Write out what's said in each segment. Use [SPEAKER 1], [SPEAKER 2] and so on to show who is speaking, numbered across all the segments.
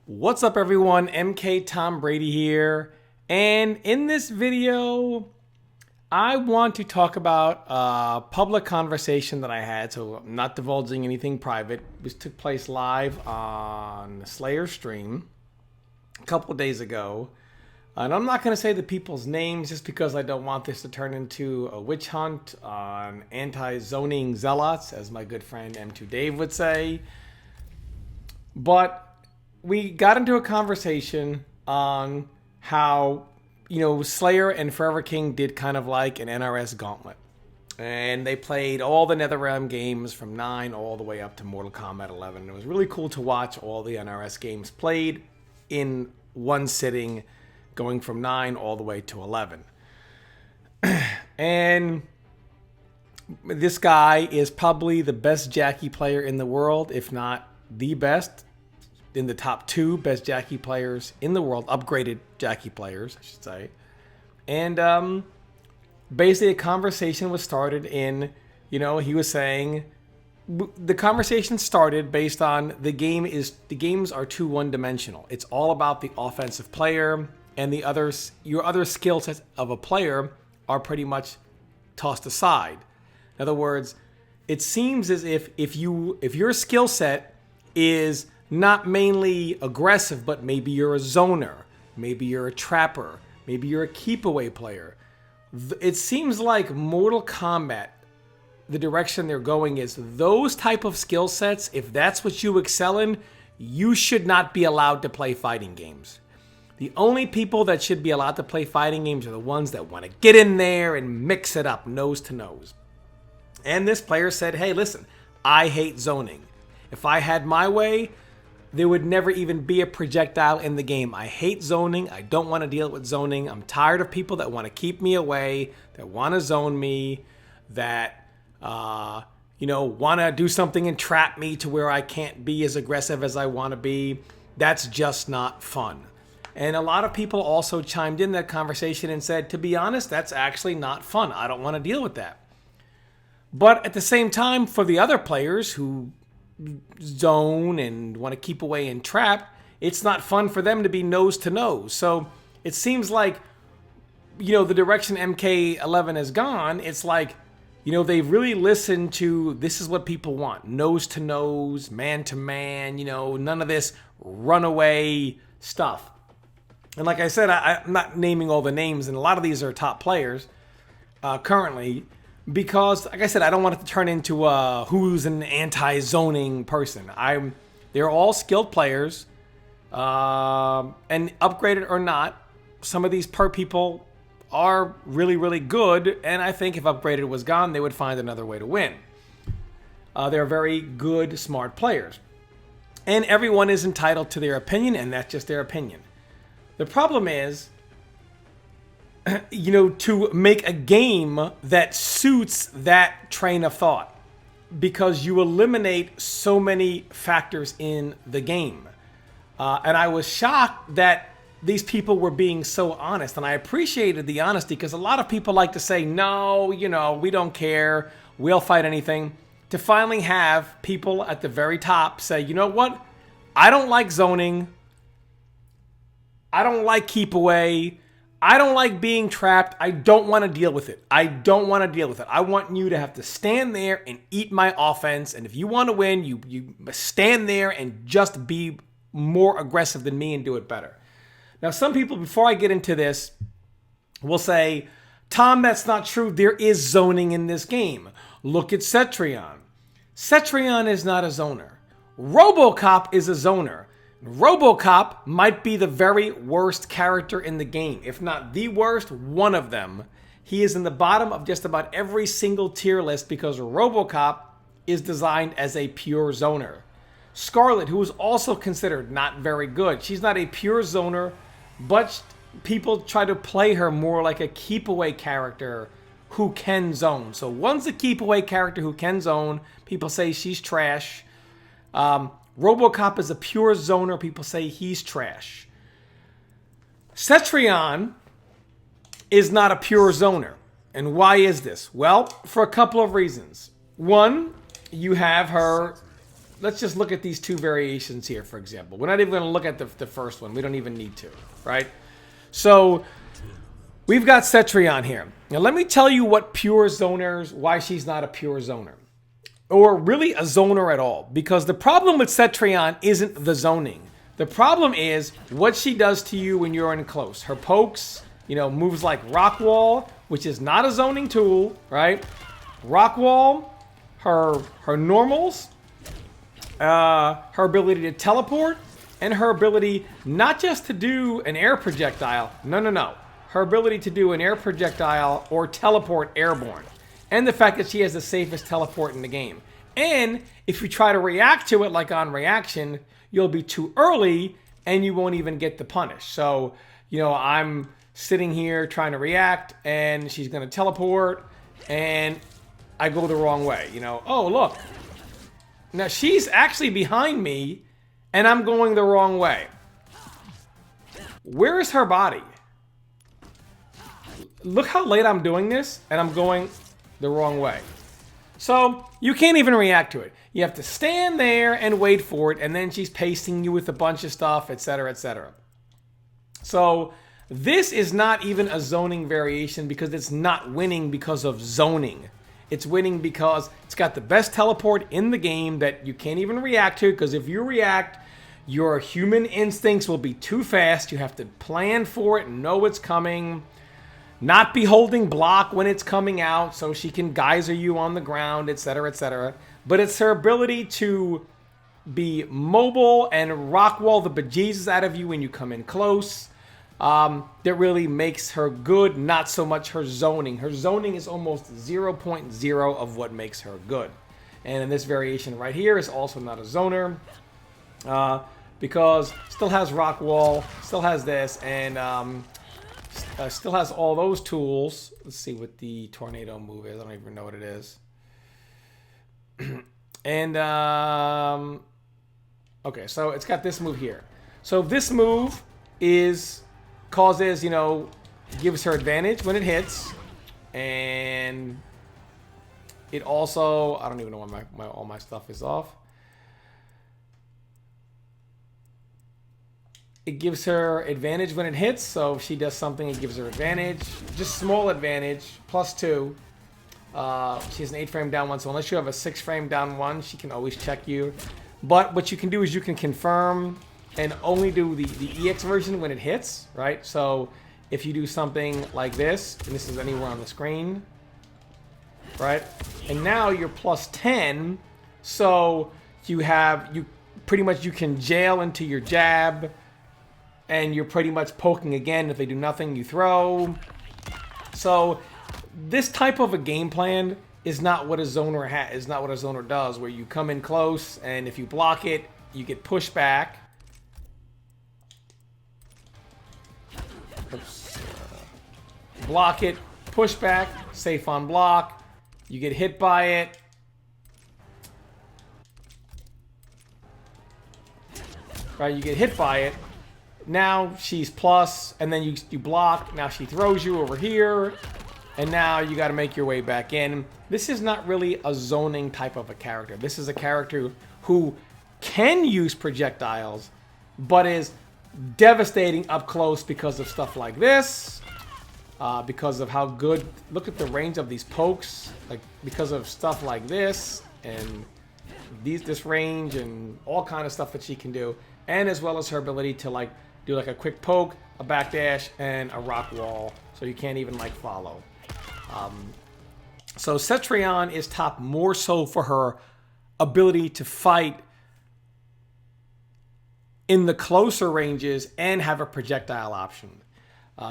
[SPEAKER 1] What's up everyone, MK Tom Brady here, and in this video I want to talk about a public conversation that I had, so I'm not divulging anything private. This took place live on Slayer's stream a couple of days ago, and I'm not going to say the people's names just because I don't want this to turn into a witch hunt on anti-zoning zealots, as my good friend M2 Dave would say. But we got into a conversation on how, Slayer and Forever King did kind of like an NRS gauntlet. And they played all the NetherRealm games from 9 all the way up to Mortal Kombat 11. It was really cool to watch all the NRS games played in one sitting, going from 9 all the way to 11. And this guy is probably the best Jackie player in the world, if not the best. In the top 2 best Jackie players in the world, upgraded Jackie players, I should say. And basically a conversation was started in, he was saying, the conversation started based on the games are too one-dimensional. It's all about the offensive player, and your other skill sets of a player are pretty much tossed aside. In other words, it seems as if your skill set is not mainly aggressive, but maybe you're a zoner, maybe you're a trapper, maybe you're a keep away player. It seems like Mortal Kombat, the direction they're going is those type of skill sets. If that's what you excel in, you should not be allowed to play fighting games. The only people that should be allowed to play fighting games are the ones that want to get in there and mix it up nose to nose. And this player said, hey, listen, I hate zoning. If I had my way, there would never even be a projectile in the game. I hate zoning. I don't want to deal with zoning. I'm tired of people that want to keep me away, that want to zone me, that, want to do something and trap me to where I can't be as aggressive as I want to be. That's just not fun. And a lot of people also chimed in that conversation and said, to be honest, that's actually not fun. I don't want to deal with that. But at the same time, for the other players who zone and want to keep away and trap, it's not fun for them to be nose to nose. So it seems like, the direction MK11 has gone, it's like, they've really listened to, this is what people want. Nose to nose, man to man, none of this runaway stuff. And like I said, I'm not naming all the names, and a lot of these are top players currently. Because, like I said, I don't want it to turn into who's an anti-zoning person. They're all skilled players, and upgraded or not, some of these people are really, really good. And I think if upgraded was gone, they would find another way to win. They're very good, smart players. And everyone is entitled to their opinion, and that's just their opinion. The problem is, to make a game that suits that train of thought, because you eliminate so many factors in the game. And I was shocked that these people were being so honest, and I appreciated the honesty, because a lot of people like to say, no, we don't care, we'll fight anything. To finally have people at the very top say, you know what, I don't like zoning, I don't like keep away, I don't like being trapped. I don't want to deal with it. I want you to have to stand there and eat my offense. And if you want to win, you stand there and just be more aggressive than me and do it better. Now, some people, before I get into this, will say, Tom, that's not true. There is zoning in this game. Look at Cetrion. Cetrion is not a zoner. RoboCop is a zoner. RoboCop might be the very worst character in the game. If not the worst, one of them. He is in the bottom of just about every single tier list because RoboCop is designed as a pure zoner. Scarlet, who is also considered not very good. She's not a pure zoner, but people try to play her more like a keep-away character who can zone. So one's a keep-away character who can zone. People say she's trash. RoboCop is a pure zoner. People say he's trash. Cetrion is not a pure zoner. And why is this? Well, for a couple of reasons. One, you have her let's just look at these two variations here, for example. We're not even going to look at the first one. We don't even need to, right? So we've got Cetrion here. Now, let me tell you what pure zoners, why she's not a pure zoner. Or really a zoner at all. Because the problem with Cetrion isn't the zoning. The problem is what she does to you when you're in close. Her pokes, moves like Rock Wall, which is not a zoning tool, right? Rock Wall, her normals, her ability to teleport, and her ability not just to do an air projectile. No. Her ability to do an air projectile or teleport airborne. And the fact that she has the safest teleport in the game. And if you try to react to it like on reaction, you'll be too early and you won't even get the punish. So, I'm sitting here trying to react and she's going to teleport and I go the wrong way. Oh, look. Now she's actually behind me and I'm going the wrong way. Where is her body? Look how late I'm doing this and I'm going the wrong way. So you can't even react to it. You have to stand there and wait for it, and then she's pasting you with a bunch of stuff, etc., etc. So this is not even a zoning variation because it's not winning because of zoning. It's winning because it's got the best teleport in the game that you can't even react to, because if you react, your human instincts will be too fast. You have to plan for it and know it's coming. Not be holding block when it's coming out so she can geyser you on the ground, etc., etc. But it's her ability to be mobile and rock wall the bejesus out of you when you come in close that really makes her good, not so much her zoning. Her zoning is almost 0.0 of what makes her good. And in this variation right here is also not a zoner because still has rock wall, still has this, and still has all those tools. Let's see what the tornado move is. I don't even know what it is. And okay, so it's got this move here. So this move causes, gives her advantage when it hits, and it also, I don't even know why all my stuff is off. It gives her advantage when it hits, so if she does something, it gives her advantage. Just small advantage, +2. She has an 8 frame down one, so unless you have a 6 frame down one, she can always check you. But what you can do is you can confirm and only do the EX version when it hits, right? So if you do something like this, and this is anywhere on the screen, right? And now you're +10, so you can jail into your jab, and you're pretty much poking again. If they do nothing, you throw. So this type of a game plan is not what a zoner does, where you come in close and if you block it, you get pushed back. Oops. Block it, push back, safe on block. You get hit by it. Right, you get hit by it. Now she's plus, and then you block. Now she throws you over here, and now you got to make your way back in. This is not really a zoning type of a character. This is a character who can use projectiles, but is devastating up close because of stuff like this, because of how good. Look at the range of these pokes, like because of stuff like this and this range and all kind of stuff that she can do, and as well as her ability to do like a quick poke, a backdash, and a rock wall, so you can't even follow. So Cetrion is top more so for her ability to fight in the closer ranges and have a projectile option.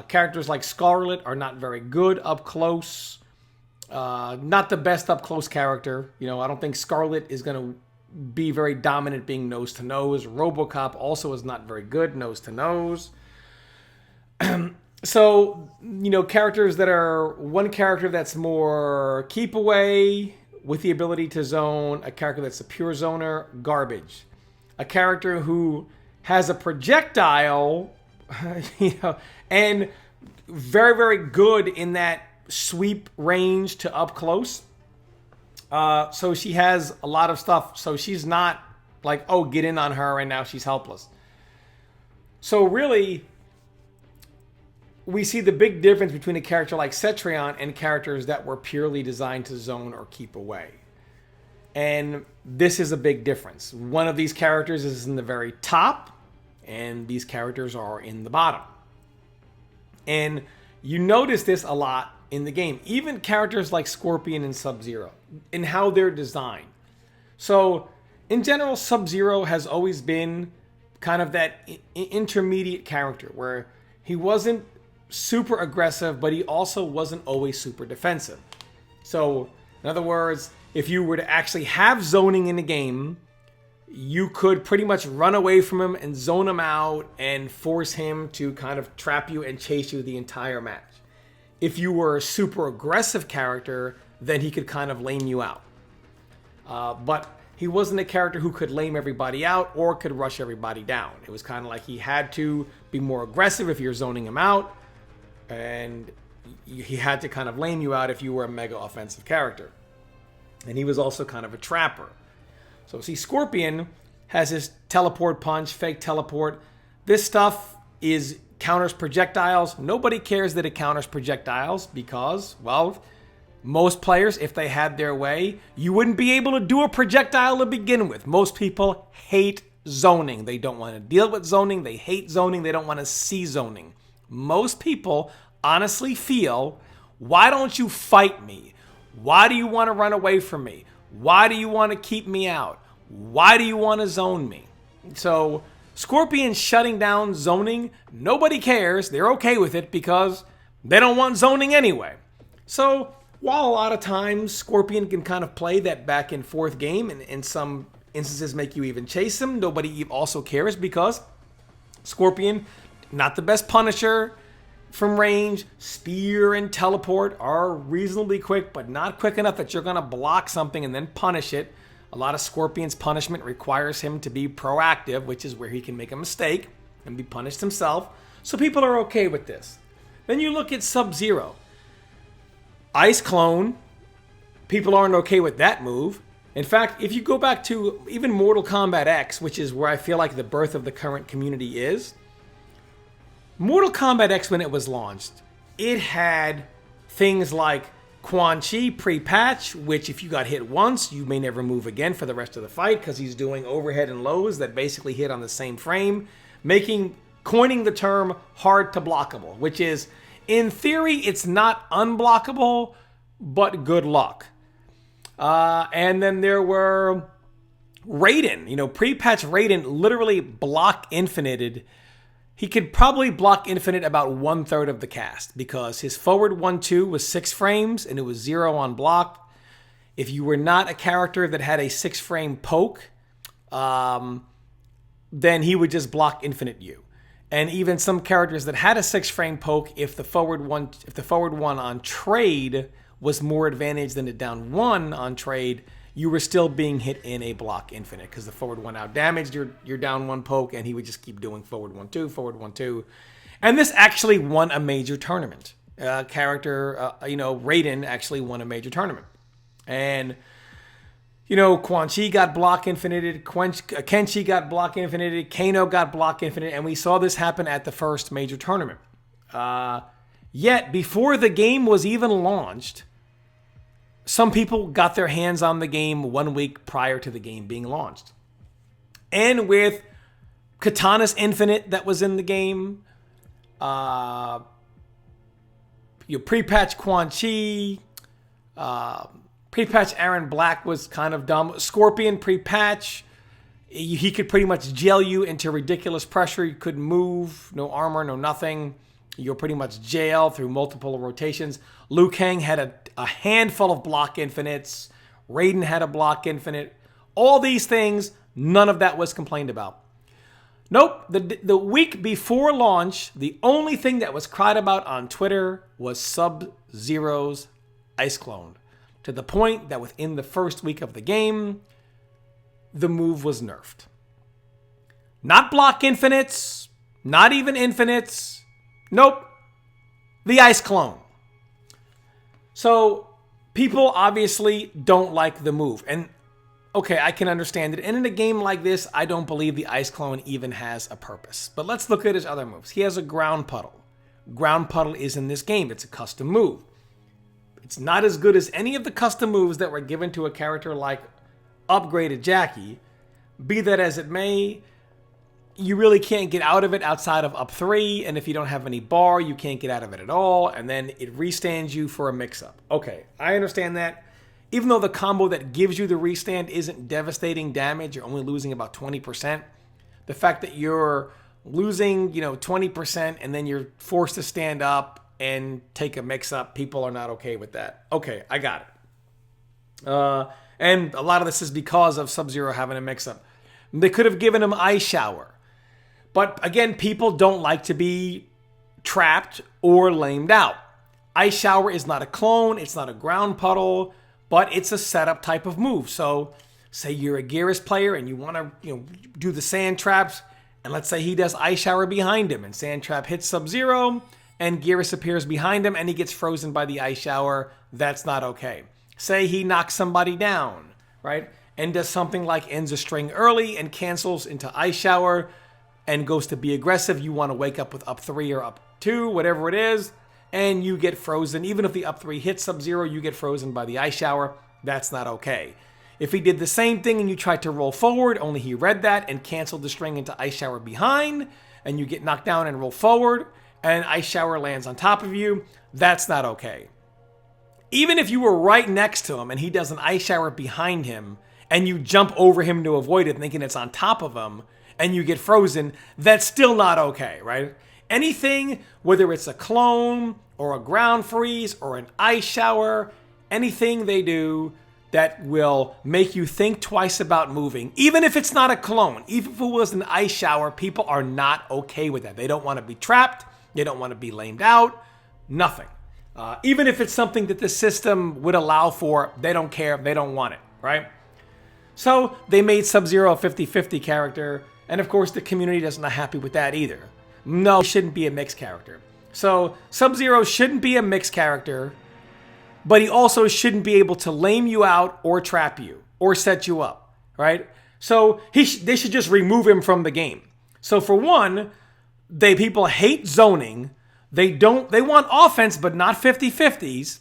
[SPEAKER 1] Characters like Scarlet are not very good up close. Not the best up close character. I don't think Scarlet is going to be very dominant being nose to nose. RoboCop also is not very good nose to nose. So, characters that are one character that's more keep away with the ability to zone, a character that's a pure zoner, garbage. A character who has a projectile, and very, very good in that sweep range to up close. So she has a lot of stuff. So she's not Like, oh, get in on her and now she's helpless. So really, we see the big difference between a character like Cetrion and characters that were purely designed to zone or keep away. And this is a big difference. One of these characters is in the very top, and these characters are in the bottom. And you notice this a lot in the game. Even characters like Scorpion and Sub-Zero, in how they're designed. So, in general, Sub-Zero has always been kind of that intermediate character where he wasn't super aggressive, but he also wasn't always super defensive. So, in other words, if you were to actually have zoning in the game, you could pretty much run away from him and zone him out and force him to kind of trap you and chase you the entire match. If you were a super aggressive character, then he could kind of lame you out. But he wasn't a character who could lame everybody out or could rush everybody down. It was kind of like he had to be more aggressive if you're zoning him out, and he had to kind of lame you out if you were a mega offensive character. And he was also kind of a trapper. So see, Scorpion has his teleport punch, fake teleport. This stuff counters projectiles. Nobody cares that it counters projectiles because, well, most players, if they had their way, you wouldn't be able to do a projectile to begin with. Most people hate zoning. They don't want to deal with zoning. They hate zoning. They don't want to see zoning. Most people honestly feel, why don't you fight me? Why do you want to run away from me? Why do you want to keep me out? Why do you want to zone me? So Scorpion shutting down zoning, nobody cares. They're okay with it because they don't want zoning anyway. So while a lot of times Scorpion can kind of play that back and forth game, and in some instances make you even chase him, nobody also cares because Scorpion, not the best Punisher from range. Spear and teleport are reasonably quick, but not quick enough that you're going to block something and then punish it. A lot of Scorpion's punishment requires him to be proactive, which is where he can make a mistake and be punished himself. So people are okay with this. Then you look at Sub-Zero. Ice Clone, people aren't okay with that move. In fact, if you go back to even Mortal Kombat X, which is where I feel like the birth of the current community is, Mortal Kombat X, when it was launched, it had things like Quan Chi pre-patch, which if you got hit once, you may never move again for the rest of the fight because he's doing overhead and lows that basically hit on the same frame, coining the term hard to blockable, which is, in theory, it's not unblockable, but good luck. And then there were Raiden. Pre-patch Raiden literally block infinited. He could probably block infinite about 1/3 of the cast because his forward 1-2 was 6 frames and it was 0 on block. If you were not a character that had a 6-frame poke, then he would just block infinite you. And even some characters that had a 6-frame poke, if the forward one on trade was more advantaged than the down 1 on trade, you were still being hit in a block infinite because the forward 1 out damaged your down 1 poke, and he would just keep doing forward 1-2, forward 1-2. And this actually won a major tournament. Raiden actually won a major tournament. And, Quan Chi got block infinited, Kenshi got block infinited, Kano got block infinite, and we saw this happen at the first major tournament. Yet, before the game was even launched, some people got their hands on the game 1 week prior to the game being launched. And with Katana's Infinite that was in the game, pre-patch Quan Chi, pre-patch Aaron Black was kind of dumb. Scorpion pre-patch, he could pretty much jail you into ridiculous pressure. You couldn't move, no armor, no nothing. You're pretty much jailed through multiple rotations. Liu Kang had a handful of block infinites. Raiden had a block infinite. All these things, none of that was complained about. Nope. The week before launch, the only thing that was cried about on Twitter was Sub-Zero's Ice Clone. To the point that within the first week of the game, the move was nerfed. Not block infinites, not even infinites. Nope. The Ice Clone. So, people obviously don't like the move. And okay, I can understand it. And in a game like this, I don't believe the Ice Clone even has a purpose. But let's look at his other moves. He has a Ground Puddle. Ground Puddle is in this game. It's a custom move. It's not as good as any of the custom moves that were given to a character like upgraded Jackie. Be that as it may, you really can't get out of it outside of up 3, and if you don't have any bar, you can't get out of it at all, and then it restands you for a mix-up. Okay, I understand that. Even though the combo that gives you the restand isn't devastating damage, you're only losing about 20%. The fact that you're losing, 20% and then you're forced to stand up and take a mix-up, people are not okay with that. Okay, I got it. And a lot of this is because of Sub-Zero having a mix-up. They could have given him Ice Shower. But again, people don't like to be trapped or lamed out. Ice Shower is not a clone, it's not a Ground Puddle, but it's a setup type of move. So say you're a Geras player and you want to do the Sand Traps, and let's say he does Ice Shower behind him and Sand Trap hits Sub-Zero and Geras appears behind him and he gets frozen by the Ice Shower. That's not okay. Say he knocks somebody down, right? And does something like ends a string early and cancels into Ice Shower and goes to be aggressive. You want to wake up with up 3 or up 2, whatever it is, and you get frozen. Even if the up 3 hits Sub-Zero, you get frozen by the Ice Shower. That's not okay. If he did the same thing and you tried to roll forward, only he read that and canceled the string into Ice Shower behind, and you get knocked down and roll forward, and Ice Shower lands on top of you, that's not okay. Even if you were right next to him and he does an Ice Shower behind him, and you jump over him to avoid it thinking it's on top of him, and you get frozen, that's still not okay, right? Anything, whether it's a clone or a ground freeze or an Ice Shower, anything they do that will make you think twice about moving, even if it's not a clone, even if it was an Ice Shower, people are not okay with that. They don't want to be trapped. They don't want to be lamed out. Nothing. Even if it's something that the system would allow for, they don't care. They don't want it, right? So they made Sub-Zero a 50-50 character, and of course the community is not happy with that either. No, he shouldn't be a mixed character. So Sub-Zero shouldn't be a mixed character, but he also shouldn't be able to lame you out or trap you or set you up, right? So they should just remove him from the game. So for one, people hate zoning. They want offense, but not 50-50s.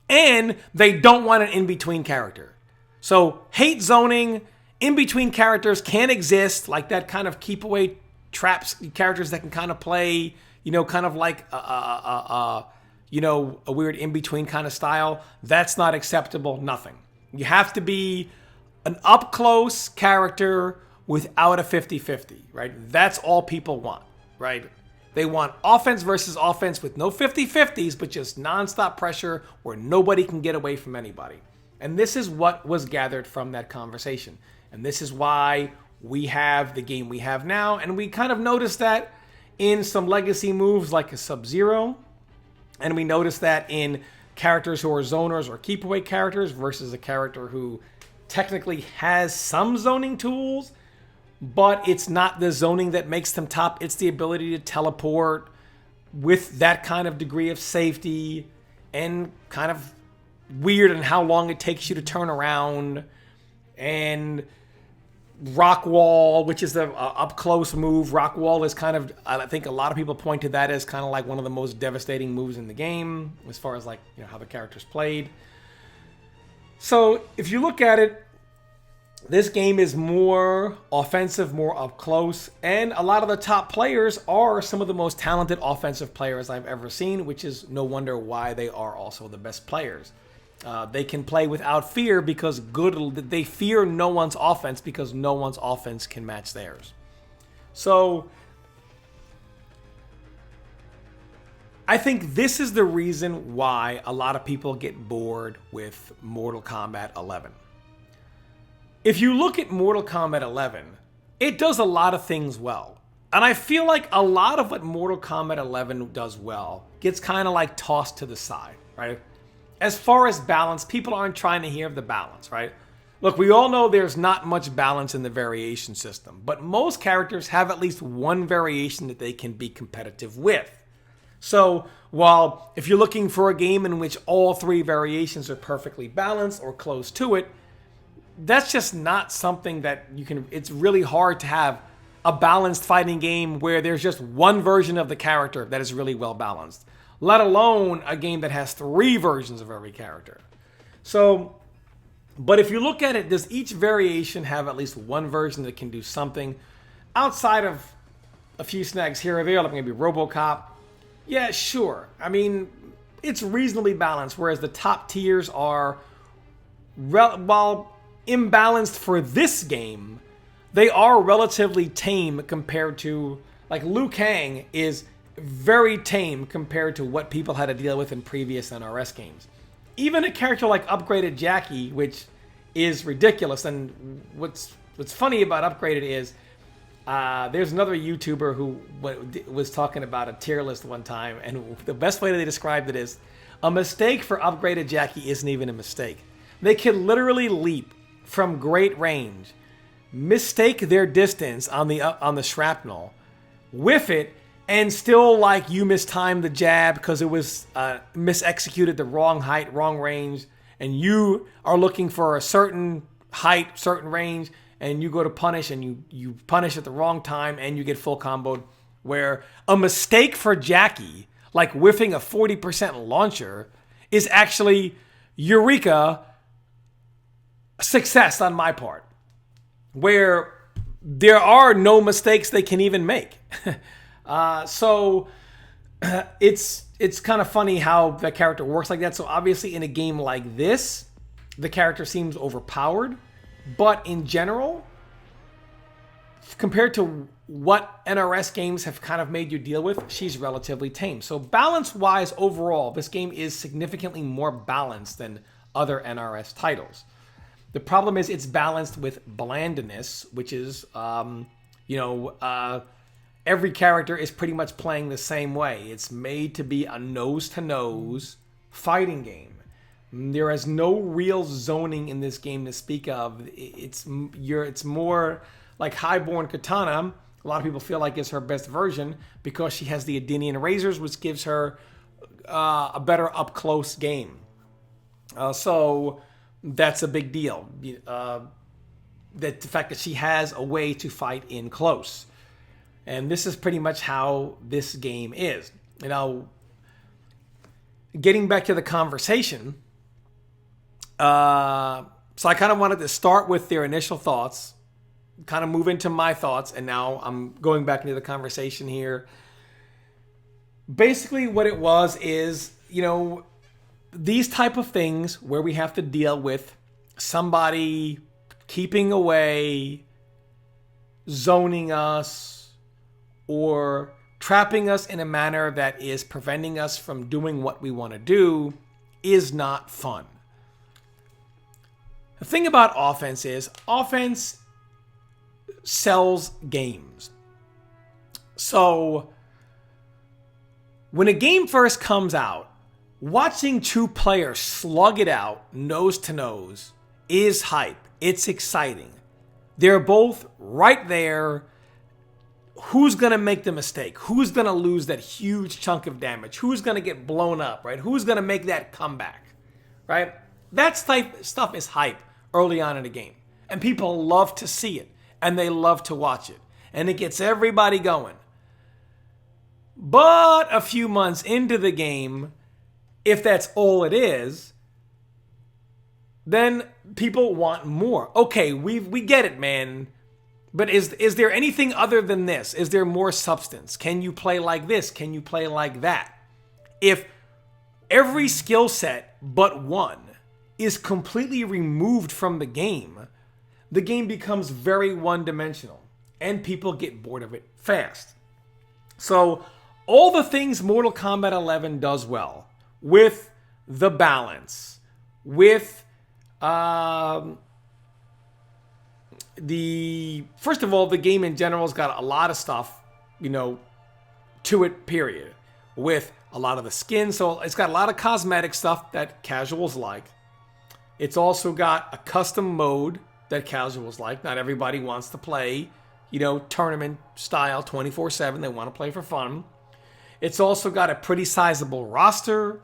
[SPEAKER 1] And they don't want an in-between character. So hate zoning, in-between characters can exist, like that kind of keep away traps characters that can kind of play, kind of like a weird in-between kind of style. That's not acceptable, nothing. You have to be an up-close character without a 50-50, right? That's all people want, right? They want offense versus offense with no 50-50s, but just nonstop pressure where nobody can get away from anybody. And this is what was gathered from that conversation. And this is why we have the game we have now. And we kind of noticed that in some legacy moves like a Sub-Zero. And we noticed that in characters who are zoners or keep away characters versus a character who technically has some zoning tools, but it's not the zoning that makes them top. It's the ability to teleport with that kind of degree of safety and kind of weird in how long it takes you to turn around. And Rock Wall, which is the up-close move. Rock Wall is kind of, I think a lot of people point to that as kind of like one of the most devastating moves in the game as far as how the character's played. So if you look at it, this game is more offensive, more up close, and a lot of the top players are some of the most talented offensive players I've ever seen, which is no wonder why they are also the best players. They can play without fear because they fear no one's offense because no one's offense can match theirs. So I think this is the reason why a lot of people get bored with Mortal Kombat 11. If you look at Mortal Kombat 11, it does a lot of things well. And I feel like a lot of what Mortal Kombat 11 does well gets kind of like tossed to the side, right? As far as balance, people aren't trying to hear the balance, right? Look, we all know there's not much balance in the variation system, but most characters have at least one variation that they can be competitive with. So while if you're looking for a game in which all three variations are perfectly balanced or close to it, that's just not something that you can. It's really hard to have a balanced fighting game where there's just one version of the character that is really well balanced, let alone a game that has 3 versions of every character. So, but if you look at it, does each variation have at least one version that can do something outside of a few snags here or there, like maybe RoboCop? Yeah, sure. I mean, it's reasonably balanced, whereas the top tiers are, while imbalanced for this game, they are relatively tame compared to, like, Liu Kang is very tame compared to what people had to deal with in previous NRS games. Even a character like Upgraded Jackie, which is ridiculous, and what's funny about Upgraded is there's another YouTuber who was talking about a tier list one time, and the best way they described it is, a mistake for Upgraded Jackie isn't even a mistake. They can literally leap from great range, mistake their distance on the shrapnel, whiff it, and still, like, you mistimed the jab because it was misexecuted, the wrong height, wrong range, and you are looking for a certain height, certain range, and you go to punish, and you punish at the wrong time, and you get full comboed. Where a mistake for Jackie, like whiffing a 40% launcher, is actually eureka success on my part. Where there are no mistakes they can even make. So it's kind of funny how the character works like that. So obviously in a game like this, the character seems overpowered. But in general, compared to what NRS games have kind of made you deal with, she's relatively tame. So balance-wise, overall, this game is significantly more balanced than other NRS titles. The problem is it's balanced with blandness, which is, every character is pretty much playing the same way. It's made to be a nose-to-nose fighting game. There is no real zoning in this game to speak of. It's more like Highborn Katana. A lot of people feel like it's her best version because she has the Adenian razors, which gives her a better up-close game. So that's a big deal. That the fact that she has a way to fight in close. And this is pretty much how this game is. Getting back to the conversation, so I kind of wanted to start with their initial thoughts, kind of move into my thoughts, and now I'm going back into the conversation here. Basically what it was is, these type of things where we have to deal with somebody keeping away, zoning us, or trapping us in a manner that is preventing us from doing what we want to do is not fun. The thing about offense is, offense sells games. So when a game first comes out, watching 2 players slug it out nose to nose is hype. It's exciting. They're both right there. Who's going to make the mistake? Who's going to lose that huge chunk of damage? Who's going to get blown up, right? Who's going to make that comeback, right? That type stuff is hype early on in a game. And people love to see it. And they love to watch it. And it gets everybody going. But a few months into the game, if that's all it is, then people want more. Okay, we get it, man. But is there anything other than this? Is there more substance? Can you play like this? Can you play like that? If every skill set but one is completely removed from the game becomes very one-dimensional, and people get bored of it fast. So all the things Mortal Kombat 11 does well, with the balance, with first of all, the game in general has got a lot of stuff, to it, period. With a lot of the skins, so it's got a lot of cosmetic stuff that casuals like. It's also got a custom mode that casuals like. Not everybody wants to play, tournament style 24/7. They want to play for fun. It's also got a pretty sizable roster.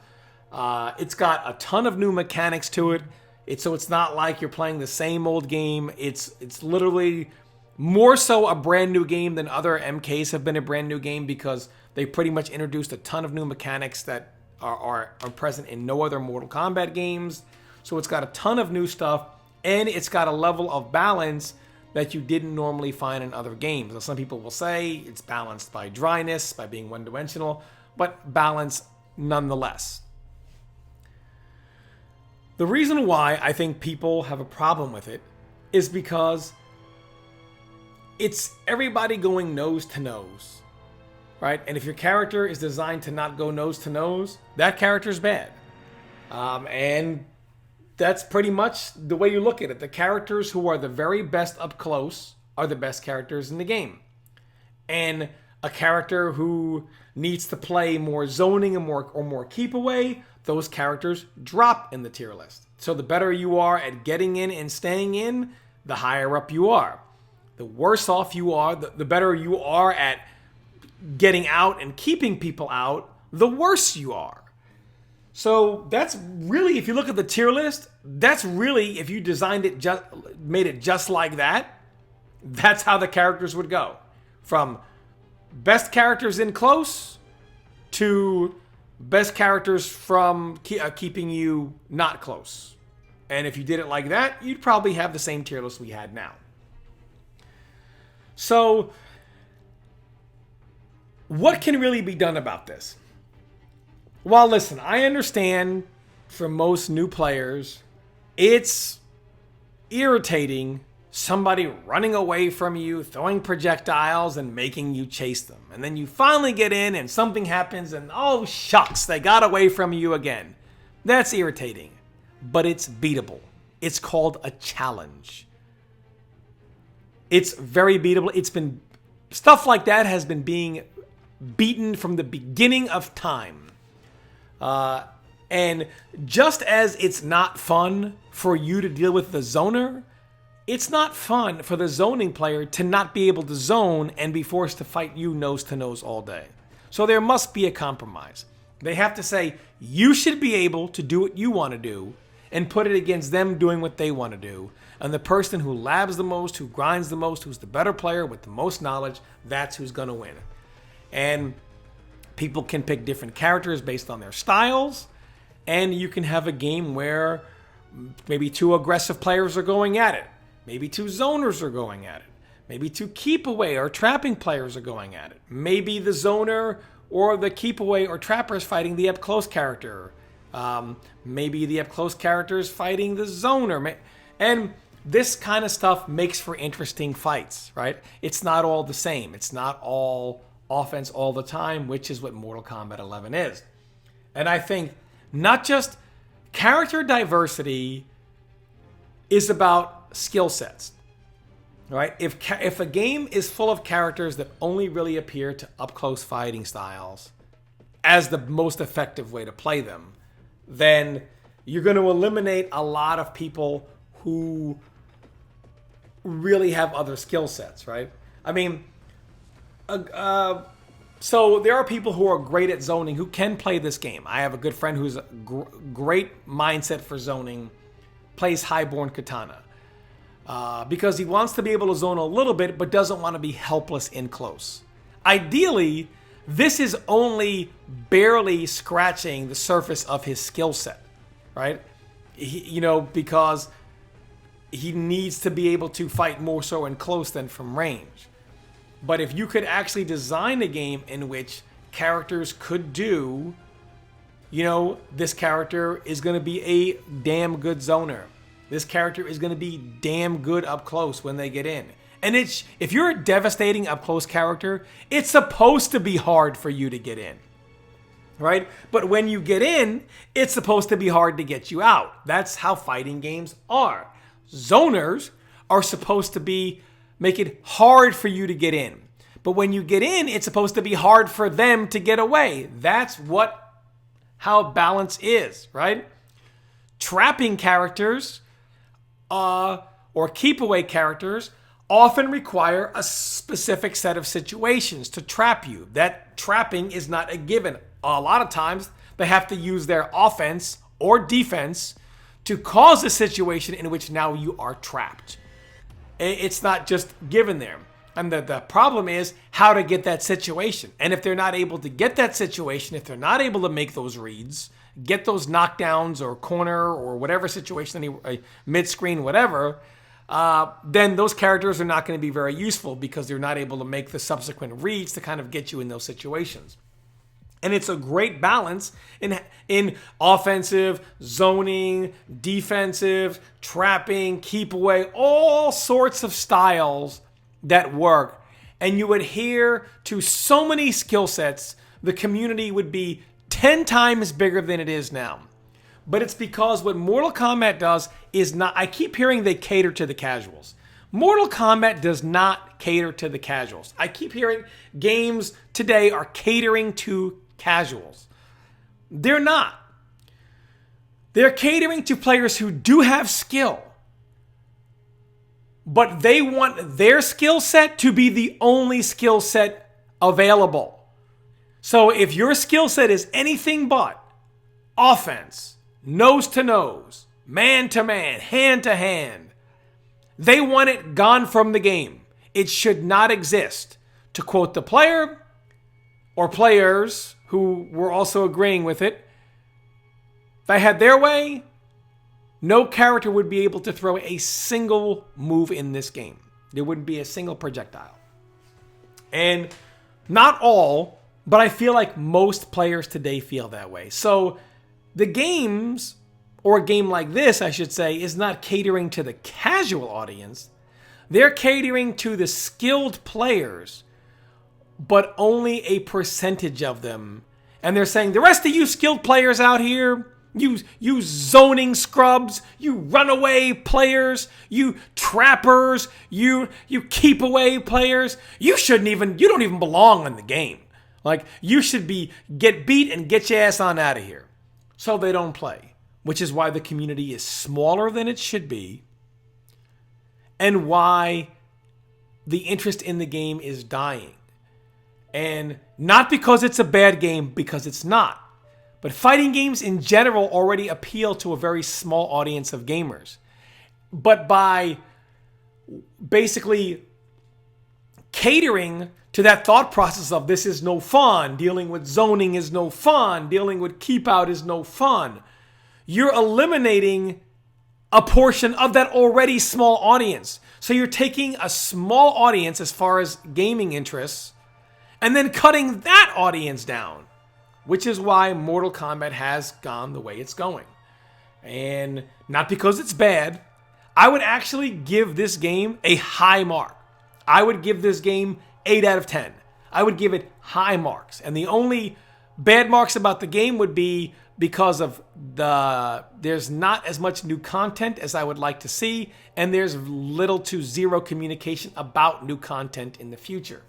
[SPEAKER 1] It's got a ton of new mechanics to it. It's not like you're playing the same old game. It's literally more so a brand new game than other MKs have been a brand new game, because they pretty much introduced a ton of new mechanics that are present in no other Mortal Kombat games. So it's got a ton of new stuff, and it's got a level of balance that you didn't normally find in other games. Now, some people will say it's balanced by dryness, by being one-dimensional, but balance nonetheless. The reason why I think people have a problem with it is because it's everybody going nose to nose, right? And if your character is designed to not go nose to nose, that character's bad. And that's pretty much the way you look at it. The characters who are the very best up close are the best characters in the game. And a character who needs to play more zoning or more keep away, those characters drop in the tier list. So the better you are at getting in and staying in, the higher up you are. The worse off you are, the better you are at getting out and keeping people out, the worse you are. So that's really, if you look at the tier list, that's really, if you designed it, made it just like that, that's how the characters would go. From best characters in close to best characters from keeping you not close. And if you did it like that, you'd probably have the same tier list we had now. So what can really be done about this? Well, listen, I understand for most new players, it's irritating somebody running away from you, throwing projectiles and making you chase them. And then you finally get in and something happens and oh shucks, they got away from you again. That's irritating, but it's beatable. It's called a challenge. It's very beatable. It's been, stuff like that has been being beaten from the beginning of time. And just as it's not fun for you to deal with the zoner, it's not fun for the zoning player to not be able to zone and be forced to fight you nose to nose all day. So there must be a compromise. They have to say, you should be able to do what you want to do and put it against them doing what they want to do. And the person who labs the most, who grinds the most, who's the better player with the most knowledge, that's who's going to win. And people can pick different characters based on their styles. And you can have a game where maybe two aggressive players are going at it. Maybe two zoners are going at it. Maybe two keep away or trapping players are going at it. Maybe the zoner or the keep away or trapper is fighting the up close character. Maybe the up close character is fighting the zoner. And this kind of stuff makes for interesting fights, right? It's not all the same. It's not all offense all the time, which is what Mortal Kombat 11 is. And I think not just character diversity is about skill sets, right? If a game is full of characters that only really appear to up-close fighting styles as the most effective way to play them, then you're going to eliminate a lot of people who really have other skill sets, right? I mean, so there are people who are great at zoning who can play this game. I have a good friend who's a great mindset for zoning, plays Highborn Katana. Because he wants to be able to zone a little bit, but doesn't want to be helpless in close. Ideally, this is only barely scratching the surface of his skill set, right? Because he needs to be able to fight more so in close than from range. But if you could actually design a game in which characters could do, this character is going to be a damn good zoner. This character is going to be damn good up close when they get in. And if you're a devastating up close character, it's supposed to be hard for you to get in, right? But when you get in, it's supposed to be hard to get you out. That's how fighting games are. Zoners are supposed to make it hard for you to get in. But when you get in, it's supposed to be hard for them to get away. That's how balance is, right? Trapping characters or keep away characters often require a specific set of situations to trap you. That trapping is not a given. A lot of times they have to use their offense or defense to cause a situation in which now you are trapped. It's not just given there. And the problem is how to get that situation. And if they're not able to get that situation, if they're not able to make those reads, get those knockdowns or corner or whatever situation, mid-screen, whatever, then those characters are not going to be very useful because they're not able to make the subsequent reads to kind of get you in those situations. And it's a great balance in offensive, zoning, defensive, trapping, keep away, all sorts of styles that work. And you adhere to so many skill sets, the community would be 10 times bigger than it is now. But it's because what Mortal Kombat does is not, I keep hearing they cater to the casuals. Mortal Kombat does not cater to the casuals. I keep hearing games today are catering to casuals. They're not. They're catering to players who do have skill, but they want their skill set to be the only skill set available. So if your skill set is anything but offense, nose to nose, man to man, hand to hand, they want it gone from the game. It should not exist. To quote the player or players who were also agreeing with it, if they had their way, no character would be able to throw a single move in this game. There wouldn't be a single projectile. And not all, but I feel like most players today feel that way. So the games, or a game like this, I should say, is not catering to the casual audience. They're catering to the skilled players, but only a percentage of them. And they're saying, the rest of you skilled players out here, you zoning scrubs, you runaway players, you trappers, you keep away players, you don't even belong in the game. Like, you should get beat and get your ass on out of here. So they don't play, which is why the community is smaller than it should be, and why the interest in the game is dying. And not because it's a bad game, because it's not. But fighting games in general already appeal to a very small audience of gamers. But by basically catering to that thought process of this is no fun, dealing with zoning is no fun, dealing with keep out is no fun, you're eliminating a portion of that already small audience. So you're taking a small audience as far as gaming interests and then cutting that audience down, which is why Mortal Kombat has gone the way it's going. And not because it's bad. I would actually give this game a high mark. I would give this game 8 out of 10. I would give it high marks. And the only bad marks about the game would be because of there's not as much new content as I would like to see, and there's little to zero communication about new content in the future.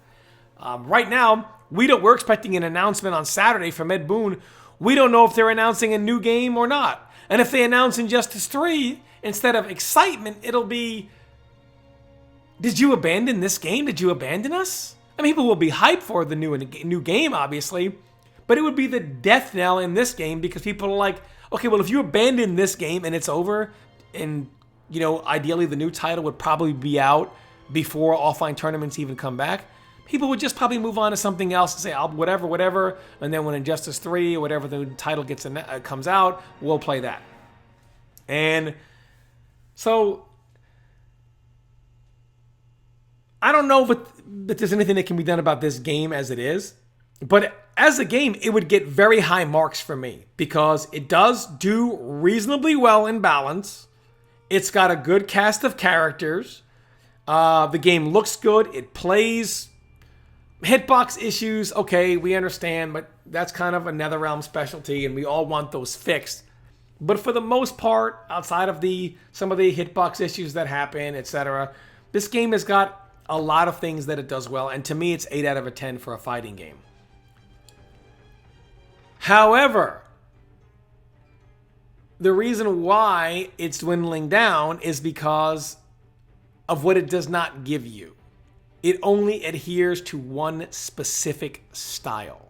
[SPEAKER 1] Right now, we're expecting an announcement on Saturday from Ed Boon. We don't know if they're announcing a new game or not. And if they announce Injustice 3, instead of excitement, it'll be, did you abandon this game? Did you abandon us? I mean, people will be hyped for the new game, obviously, but it would be the death knell in this game because people are like, okay, well, if you abandon this game and it's over, and, ideally the new title would probably be out before offline tournaments even come back, people would just probably move on to something else and say, whatever, and then when Injustice 3 or whatever the title comes out, we'll play that. And so I don't know if there's anything that can be done about this game as it is, but as a game, it would get very high marks from me because it does do reasonably well in balance. It's got a good cast of characters. The game looks good. It plays. Hitbox issues, okay, we understand, but that's kind of a NetherRealm specialty, and we all want those fixed. But for the most part, outside of some of the hitbox issues that happen, etc., this game has got a lot of things that it does well, and to me, it's 8 out of 10 for a fighting game. However, the reason why it's dwindling down is because of what it does not give you. It only adheres to one specific style.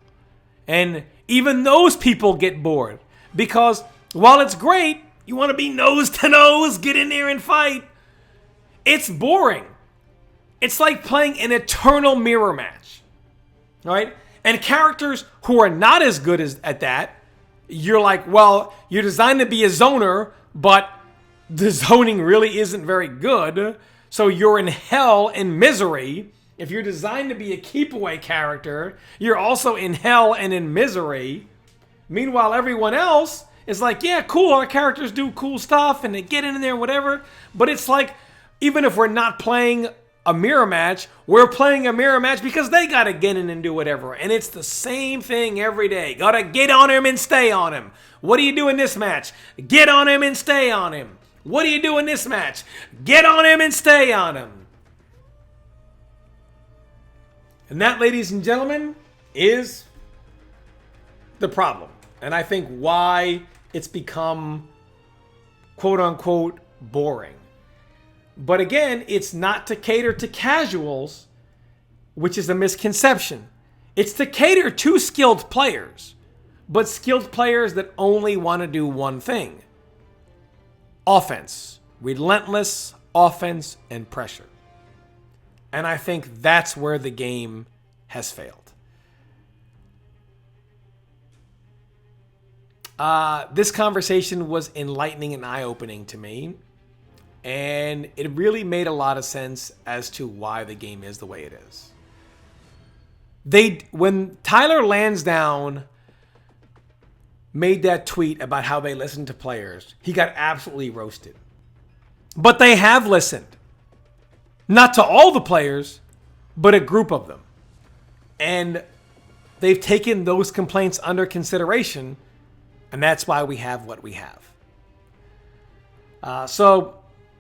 [SPEAKER 1] And even those people get bored because while it's great, You want to be nose to nose, get in there and fight. It's boring. It's like playing an eternal mirror match. All right? And characters who are not as good at that, you're like, well, you're designed to be a zoner, but the zoning really isn't very good. So you're in hell and misery. If you're designed to be a keep away character, you're also in hell and in misery. Meanwhile, everyone else is like, yeah, cool, our characters do cool stuff and they get in there, whatever. But it's like, even if we're not playing a mirror match, we're playing a mirror match because they got to get in and do whatever. And it's the same thing every day. Got to get on him and stay on him. What do you do in this match? Get on him and stay on him. What do you do in this match? Get on him and stay on him. And that, ladies and gentlemen, is the problem. And I think why it's become, quote unquote, boring. But again, it's not to cater to casuals, which is a misconception. It's to cater to skilled players, but skilled players that only want to do one thing. Offense. Relentless offense and pressure. And I think that's where the game has failed. This conversation was enlightening and eye-opening to me. And it really made a lot of sense as to why the game is the way it is. When Tyler Lansdowne made that tweet about how they listen to players, he got absolutely roasted. But they have listened. Not to all the players, but a group of them. And they've taken those complaints under consideration, and that's why we have what we have. So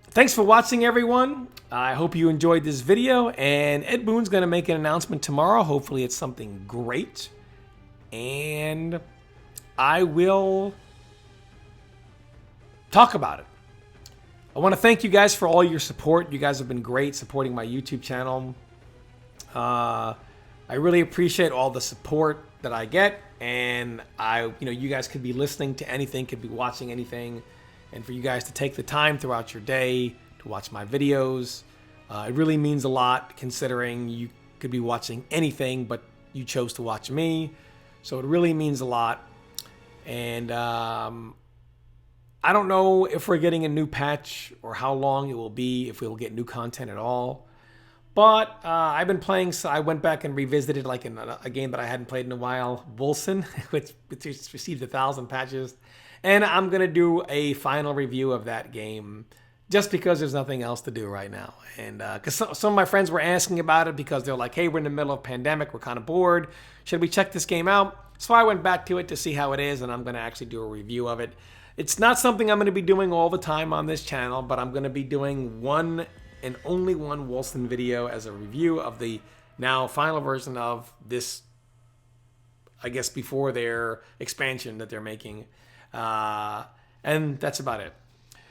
[SPEAKER 1] thanks for watching, everyone. I hope you enjoyed this video, and Ed Boon's going to make an announcement tomorrow. Hopefully it's something great, and I will talk about it. I want to thank you guys for all your support. You guys have been great supporting my YouTube channel. I really appreciate all the support that I get, and you guys could be listening to anything, could be watching anything. And for you guys to take the time throughout your day to watch my videos, it really means a lot, considering you could be watching anything, but you chose to watch me. So it really means a lot. And I don't know if we're getting a new patch or how long it will be, if we'll get new content at all. But I've been playing, so I went back and revisited like a game that I hadn't played in a while, Wilson, which received 1,000 patches. And I'm going to do a final review of that game just because there's nothing else to do right now. And because some of my friends were asking about it because they're like, hey, we're in the middle of a pandemic. We're kind of bored. Should we check this game out? So I went back to it to see how it is, and I'm going to actually do a review of it. It's not something I'm going to be doing all the time on this channel, but I'm going to be doing one and only one Wilson video as a review of the now final version of this, I guess, before their expansion that they're making. And that's about it.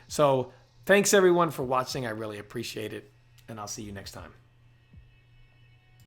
[SPEAKER 1] So thanks everyone for watching. I really appreciate it, and I'll see you next time.